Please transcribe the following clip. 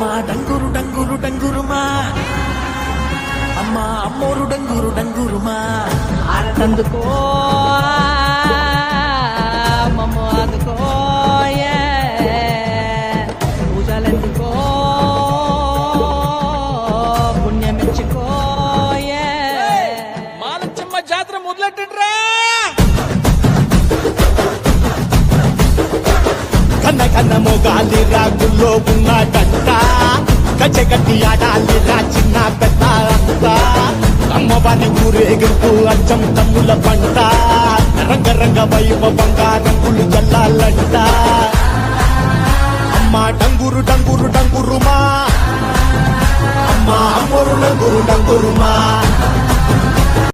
అమ్మా డంగురు డంగురు డంగురుమా అమ్మా అమ్మోరు డంగురు డంగురుమా అందుకో మమ్మ అందుకో పూజలెందుకో పుణ్యమిచ్చుకో మాలచ్చమ్మ జాతర మొదలెట్టండ్రా కన్న కన్న మొగాలి రాగుల్లో ఉన్నాడంట గచ్చగట్టి ఆడాలిరా చిన్న పెద్ద అంతా అమ్మవారి ఊరేగింపు అచ్చం తమ్ముల పంట రంగరంగ వైభవంగా రంగులు జల్లాలంట అమ్మ డంగురు డంగురు డంగురుమా అమ్మ అమ్మోరు డంగురు డంగురుమా